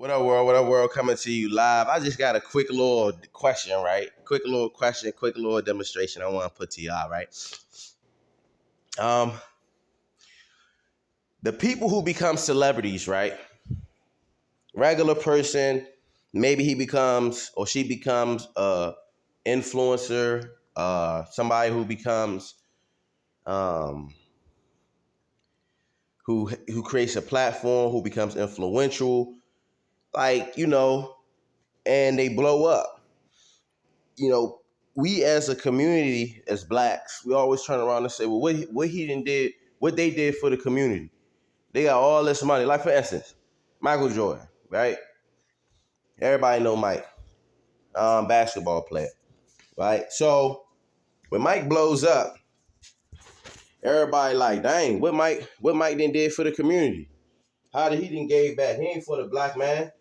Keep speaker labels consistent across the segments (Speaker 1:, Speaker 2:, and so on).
Speaker 1: What up, world? What up, world? Coming to you live. I just got a quick little question, right? Quick little question, quick little demonstration I want to put to y'all, right? Um, the people who become celebrities, right? Regular person, maybe he becomes or she becomes a influencer, somebody who becomes um who creates a platform, who becomes influential, like, and they blow up. you know, we as a community, as blacks, we always turn around and say, well, what he done did, what they did for the community. They got all this money. Like, for instance, Michael Jordan, right? Everybody know Mike, basketball player, right? So when Mike blows up, everybody like, dang, what Mike done did for the community? How did he done gave back? He ain't for the black man.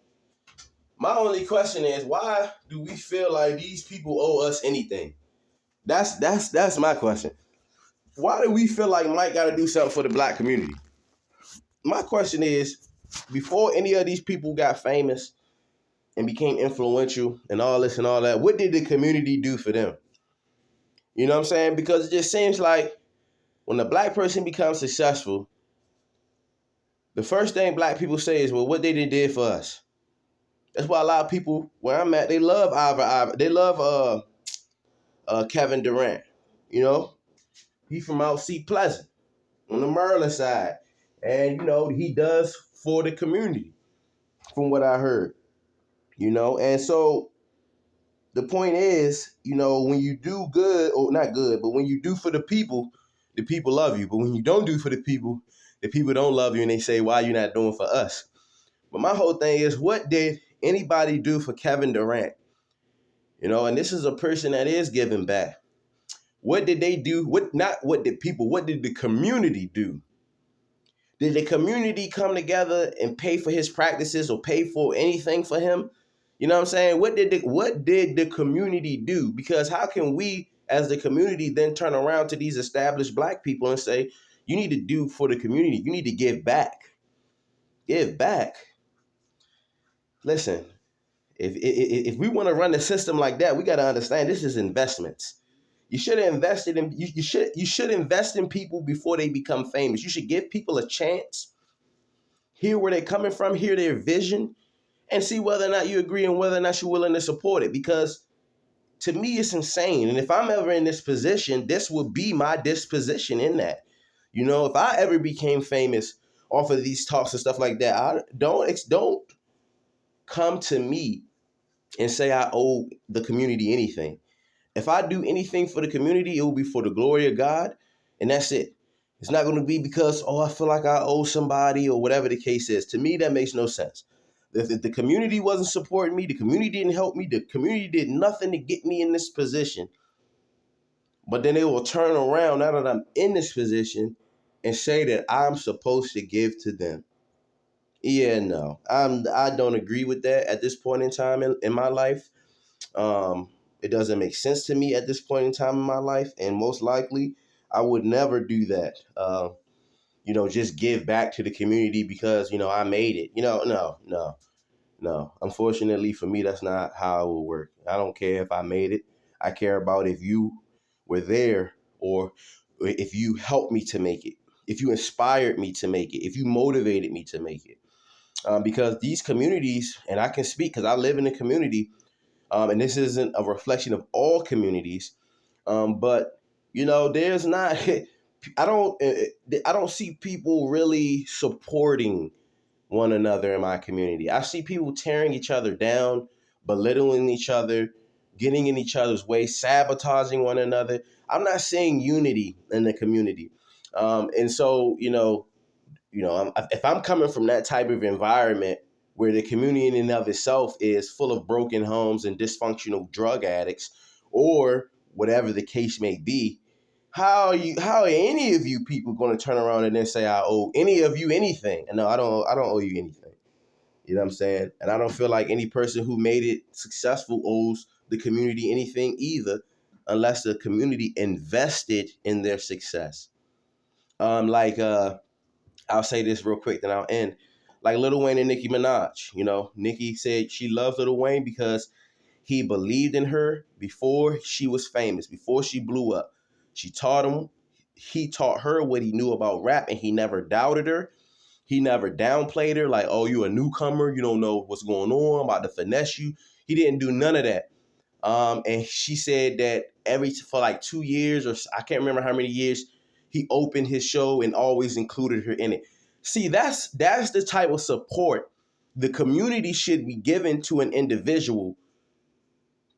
Speaker 1: My only question is, why do we feel like these people owe us anything? That's my question. Why do we feel like Mike got to do something for the black community? My question is, before any of these people got famous and became influential and all this and all that, what did the community do for them? You know what I'm saying? Because it just seems like when a black person becomes successful, the first thing black people say is, well, what they did for us. That's why a lot of people where I'm at, they love Iver. They love Kevin Durant. You know, he from out Seat Pleasant on the Maryland side. And, he does for the community, from what I heard. And so the point is, when you do good, or not good, but when you do for the people love you. But when you don't do for the people don't love you, and they say, why you not doing for us? But my whole thing is, what did anybody do for Kevin Durant? And this is a person that is giving back. What did they do? What did the community do? Did the community come together and pay for his practices or pay for anything for him? You know what I'm saying? What did the community do? Because how can we as the community then turn around to these established black people and say, you need to do for the community. You need to give back. Give back. Listen, if we want to run a system like that, we got to understand this is investments. You should have invested in you should invest in people before they become famous. You should give people a chance, hear where they're coming from, hear their vision, and see whether or not you agree and whether or not you're willing to support it. Because to me, it's insane. And if I'm ever in this position, this would be my disposition in that. If I ever became famous off of these talks and stuff like that, I don't come to me and say I owe the community anything. If I do anything for the community, it will be for the glory of God, and that's it. It's not going to be because, I feel like I owe somebody or whatever the case is. To me, that makes no sense. If the community wasn't supporting me, the community didn't help me, the community did nothing to get me in this position, but then they will turn around now that I'm in this position and say that I'm supposed to give to them. Yeah, no, I don't agree with that at this point in time in my life. It doesn't make sense to me at this point in time in my life, and most likely I would never do that. Just give back to the community because I made it. No. Unfortunately for me, that's not how it will work. I don't care if I made it. I care about if you were there or if you helped me to make it, if you inspired me to make it, if you motivated me to make it. Because these communities, and I can speak because I live in a community, and this isn't a reflection of all communities, but there's not. I don't see people really supporting one another in my community. I see people tearing each other down, belittling each other, getting in each other's way, sabotaging one another. I'm not seeing unity in the community, and so if I'm coming from that type of environment where the community in and of itself is full of broken homes and dysfunctional drug addicts, or whatever the case may be, how are any of you people going to turn around and then say I owe any of you anything? And no, I don't owe you anything. You know what I'm saying? And I don't feel like any person who made it successful owes the community anything either, unless the community invested in their success. I'll say this real quick, then I'll end. like Lil Wayne and Nicki Minaj. Nicki said she loves Lil Wayne because he believed in her before she was famous, before she blew up. She taught him. He taught her what he knew about rap, and he never doubted her. He never downplayed her like, oh, you a newcomer. You don't know what's going on. I'm about to finesse you. He didn't do none of that. And she said that for like 2 years, or I can't remember how many years, he opened his show and always included her in it. See, that's the type of support the community should be given to an individual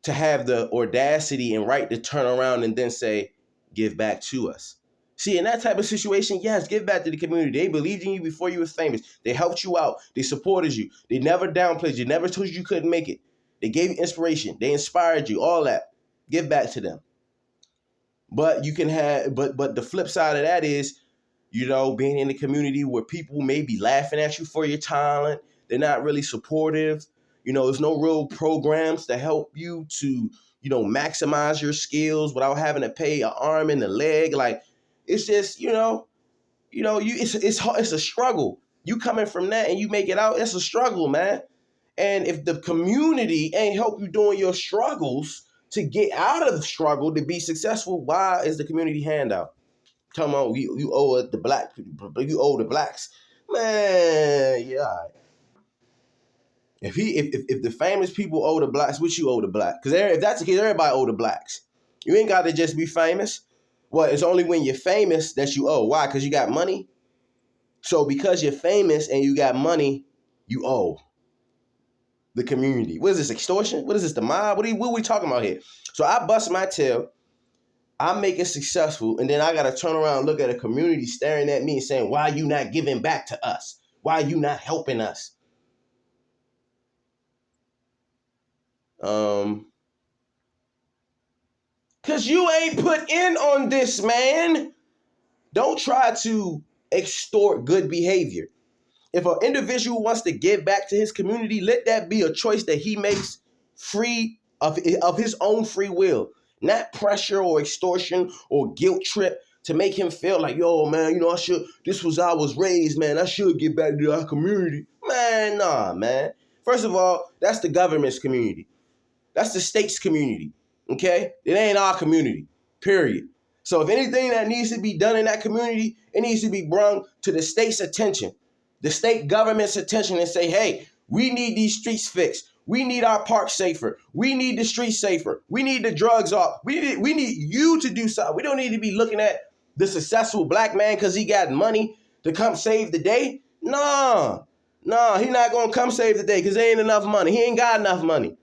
Speaker 1: to have the audacity and right to turn around and then say, give back to us. See, in that type of situation, yes, give back to the community. They believed in you before you were famous. They helped you out. They supported you. They never downplayed you. Never told you couldn't make it. They gave you inspiration. They inspired you. All that. Give back to them. But you can have, but the flip side of that is, being in the community where people may be laughing at you for your talent. They're not really supportive. There's no real programs to help you to, maximize your skills without having to pay an arm and a leg. Like, it's just, it's a struggle. You coming from that and you make it out, it's a struggle, man. And if the community ain't help you doing your struggles to get out of the struggle to be successful, why is the community handout? Talking about you owe the black people, you owe the blacks, man. Yeah. If the famous people owe the blacks, what you owe the black? Because if that's the case, everybody owe the blacks. You ain't got to just be famous. Well, it's only when you're famous that you owe. Why? Because you got money. So because you're famous and you got money, you owe the community. What is this, extortion? What is this, the mob? What are we talking about here? So I bust my tail. I make it successful, and then I got to turn around and look at a community staring at me and saying, why are you not giving back to us? Why are you not helping us? Because you ain't put in on this, man. Don't try to extort good behavior. If an individual wants to give back to his community, let that be a choice that he makes free of his own free will. Not pressure or extortion or guilt trip to make him feel like, yo, man, this was how I was raised, man. I should give back to our community. Man, nah, man. First of all, that's the government's community. That's the state's community, okay? It ain't our community, period. So if anything that needs to be done in that community, it needs to be brought to the state's attention, the state government's attention, and say, hey, we need these streets fixed. We need our parks safer. We need the streets safer. We need the drugs off. We need you to do something. We don't need to be looking at the successful black man because he got money to come save the day. Nah, he not going to come save the day because there ain't enough money. He ain't got enough money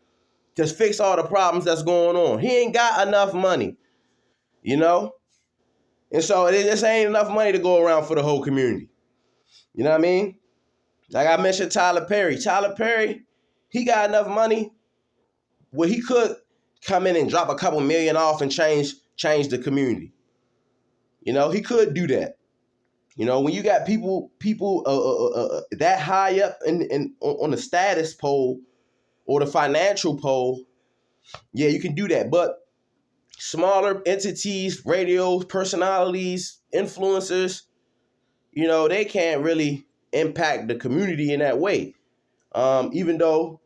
Speaker 1: to fix all the problems that's going on. He ain't got enough money, And so it just ain't enough money to go around for the whole community. You know what I mean? Like I mentioned Tyler Perry. Tyler Perry, he got enough money where he could come in and drop a couple million off and change the community. He could do that. When you got people that high up on the status pole or the financial pole, yeah, you can do that. But smaller entities, radio personalities, influencers, they can't really impact the community in that way. Even though,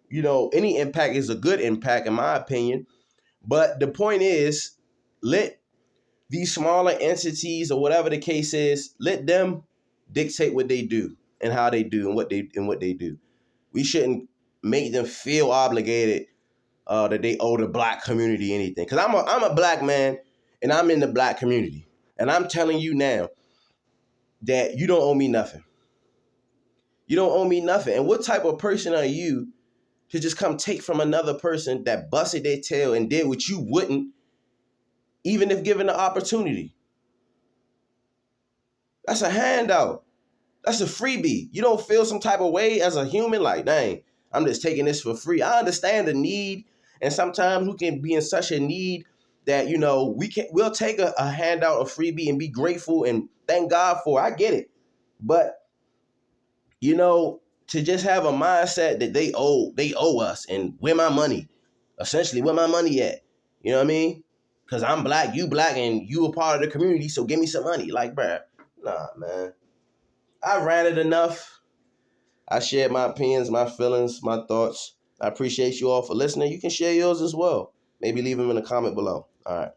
Speaker 1: any impact is a good impact in my opinion. But the point is, let these smaller entities or whatever the case is, let them dictate what they do and how they do and what they do. We shouldn't make them feel obligated that they owe the black community anything. Because I'm a black man and I'm in the black community. And I'm telling you now that you don't owe me nothing. You don't owe me nothing. And what type of person are you to just come take from another person that busted their tail and did what you wouldn't, even if given the opportunity? That's a handout. That's a freebie. You don't feel some type of way as a human like, dang, I'm just taking this for free. I understand the need. And sometimes we can be in such a need that, we'll take a handout, a freebie, and be grateful and thank God for it. I get it. But, to just have a mindset that they owe us and where my money, essentially where my money at. You know what I mean? Because I'm black, you black, and you a part of the community, so give me some money. Like, bruh, nah, man. I ranted enough. I shared my opinions, my feelings, my thoughts. I appreciate you all for listening. You can share yours as well. Maybe leave them in a comment below. All right.